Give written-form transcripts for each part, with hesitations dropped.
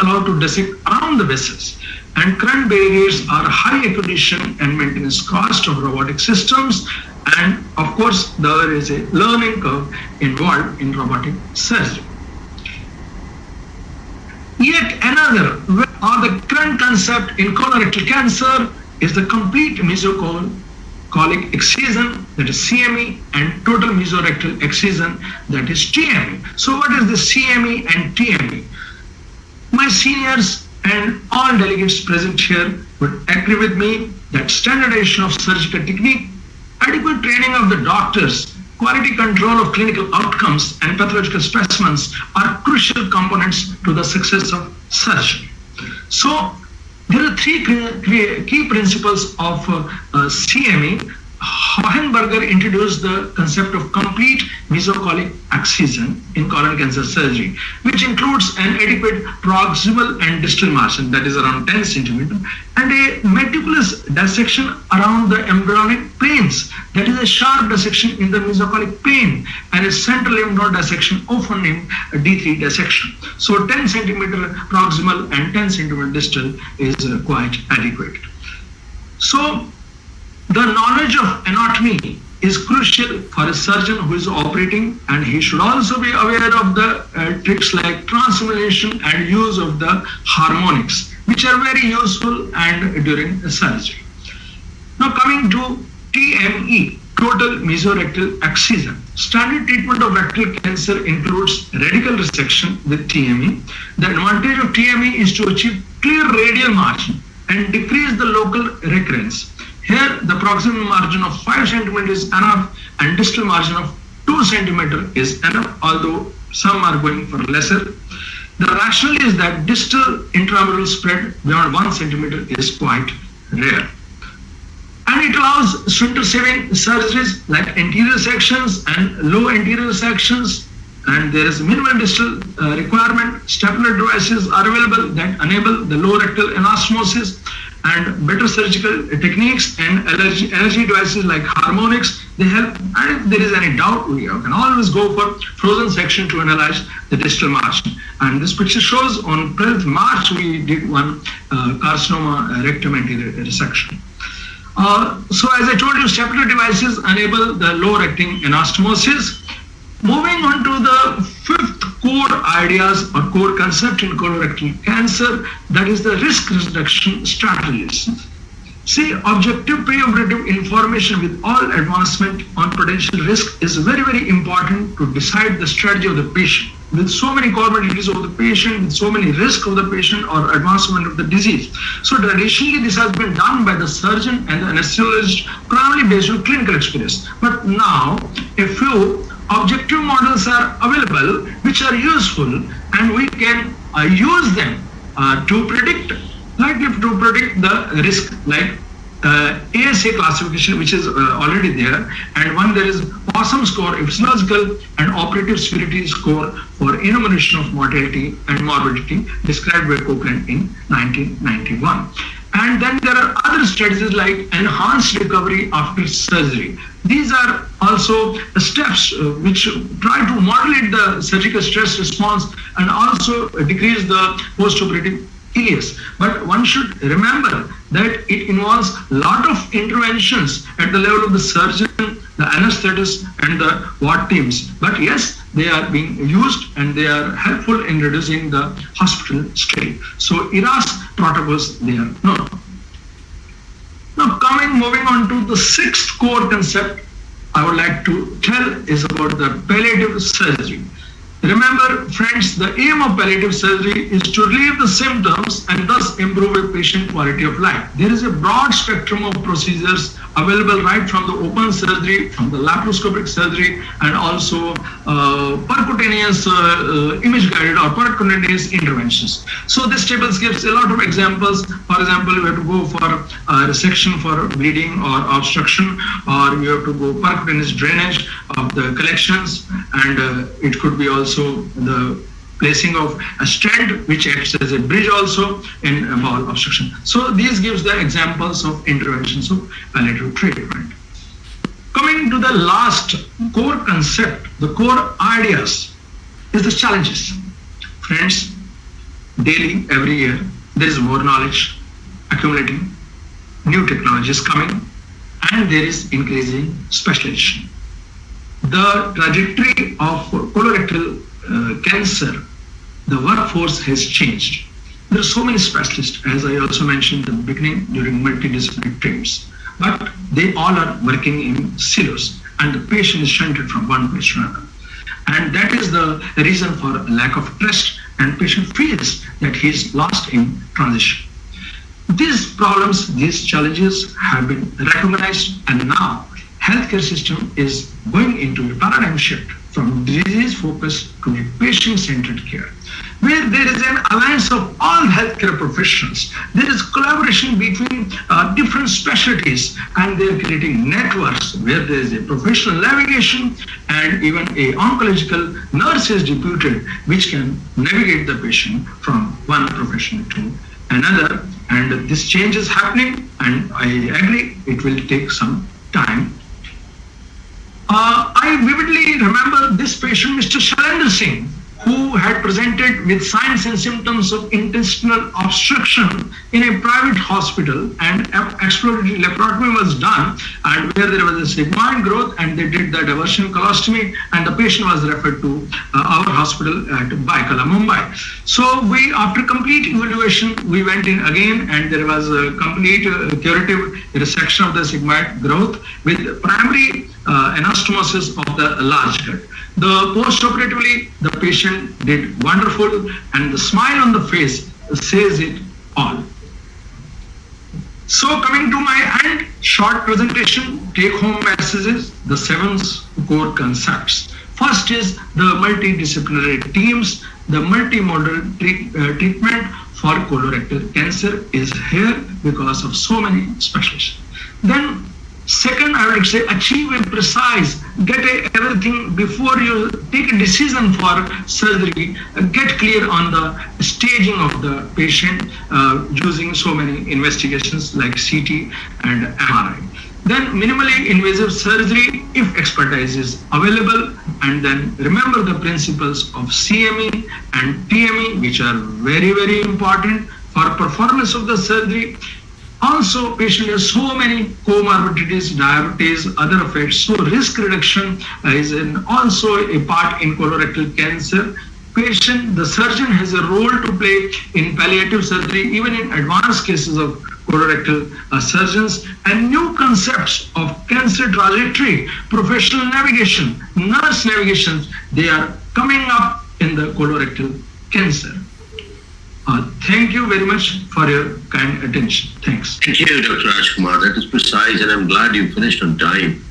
allowed to dissect around the vessels. And current barriers are high acquisition and maintenance cost of robotic systems. And of course, there is a learning curve involved in robotic surgery. Yet another, or the current concept in colorectal cancer is the complete mesocolic excision, that is CME, and total mesorectal excision, that is TME. So what is the CME and TME? My seniors and all delegates present here would agree with me that standardization of surgical technique, adequate training of the doctors, quality control of clinical outcomes and pathological specimens are crucial components to the success of surgery. So there are three key principles of CME. Hohenberger introduced the concept of complete mesocolic excision in colon cancer surgery, which includes an adequate proximal and distal margin, that is around 10 centimeter, and a meticulous dissection around the embryonic planes, that is a sharp dissection in the mesocolic plane, and a central lymph node dissection, often named D3 dissection. So 10 centimeter proximal and 10 centimeter distal is quite adequate. So the knowledge of anatomy is crucial for a surgeon who is operating, and he should also be aware of the tricks like transformation and use of the harmonics, which are very useful and during surgery. Now coming to TME, total mesorectal excision. Standard treatment of rectal cancer includes radical resection with TME. The advantage of TME is to achieve clear radial margin and decrease the local recurrence. Here, the proximal margin of 5 centimeter is enough and distal margin of 2 centimeter is enough, although some are going for lesser. The rationale is that distal intramural spread beyond 1 centimeter is quite rare. And it allows sphincter saving surgeries like anterior sections and low anterior sections, and there is minimal distal requirement. Stapler devices are available that enable the low rectal anastomosis, and better surgical techniques and energy devices like harmonics, they help. And if there is any doubt, we can always go for frozen section to analyze the distal margin. And this picture shows on 12th March, we did one carcinoma rectum anterior resection. So as I told you, stapler devices enable the low recting anastomosis. Moving on to the fifth core ideas or core concept in colorectal cancer, that is the risk reduction strategies. See, objective preoperative information with all advancement on potential risk is very, very important to decide the strategy of the patient. With so many comorbidities of the patient, with so many risks of the patient or advancement of the disease. So traditionally, this has been done by the surgeon and the anesthesiologist, primarily based on clinical experience. But now, a few objective models are available which are useful, and we can use them to predict the risk, like ASA classification, which is already there, and one there is POSSUM score, physiological and operative severity score for enumeration of mortality and morbidity, described by Cochrane in 1991. And then there are other strategies like enhanced recovery after surgery. These are also steps which try to modulate the surgical stress response and also decrease the postoperative ileus. But one should remember that it involves a lot of interventions at the level of the surgeon, the anesthetist, and the ward teams. But yes, they are being used and they are helpful in reducing the hospital stay. So ERAS protocols, they are known. Now moving on to the sixth core concept I would like to tell is about the palliative surgery. Remember, friends, the aim of palliative surgery is to relieve the symptoms and thus improve a patient quality of life. There is a broad spectrum of procedures available right from the open surgery, from the laparoscopic surgery, and also percutaneous image-guided or percutaneous interventions. So this table gives a lot of examples. For example, you have to go for resection for bleeding or obstruction, or you have to go percutaneous drainage of the collections, and it could be also the placing of a stent which acts as a bridge also in bowel obstruction. So these gives the examples of interventions of palliative treatment. Coming to the last core concept, the core ideas is the challenges. Friends, daily, every year, there is more knowledge accumulating, new technologies coming, and there is increasing specialization. The trajectory of colorectal cancer, the workforce has changed. There are so many specialists, as I also mentioned in the beginning, during multidisciplinary teams, but they all are working in silos, and the patient is shunted from one place to another. And that is the reason for lack of trust, and patient feels that he is lost in transition. These problems, these challenges have been recognized, and now healthcare system is going into a paradigm shift from disease focus to a patient-centered care, where there is an alliance of all healthcare professionals. There is collaboration between different specialties, and they are creating networks where there is a professional navigation, and even a oncological nurse is deputed, which can navigate the patient from one profession to another. And this change is happening, and I agree it will take some time. I vividly remember this patient, Mr. Shailendra Singh, who had presented with signs and symptoms of intestinal obstruction in a private hospital, and exploratory laparotomy was done, and where there was a sigmoid growth, and they did the diversion colostomy, and the patient was referred to our hospital at Baikala, Mumbai. So we, after complete evaluation, we went in again, and there was a complete curative resection of the sigmoid growth with primary anastomosis of the large gut. The post-operatively, the patient did wonderful, and the smile on the face says it all. So coming to my end, short presentation, take-home messages, the 7 core concepts. First is the multidisciplinary teams, the multimodal treatment for colorectal cancer is here because of so many specialists. Then second, I would say achieve a precise, get everything before you take a decision for surgery, get clear on the staging of the patient using so many investigations like CT and MRI. Then minimally invasive surgery if expertise is available, and then remember the principles of CME and TME, which are very, very important for performance of the surgery. Also, patient has so many comorbidities, diabetes, other effects. So risk reduction is also a part in colorectal cancer. Patient, the surgeon has a role to play in palliative surgery, even in advanced cases of colorectal surgeons, and new concepts of cancer trajectory, professional navigation, nurse navigation, they are coming up in the colorectal cancer. Thank you very much for your kind attention. Thanks. Thank you, Dr. Rajkumar. That is precise, and I'm glad you finished on time.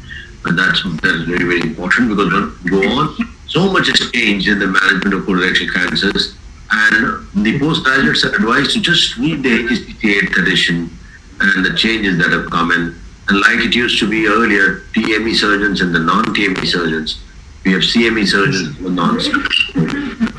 And that's very, very important, because when we go on, so much has changed in the management of colorectal cancers, and the postgraduates are advised to just read the HCT 8th edition and the changes that have come in. And like it used to be earlier, TME surgeons and the non-TME surgeons, we have CME surgeons and non-CME.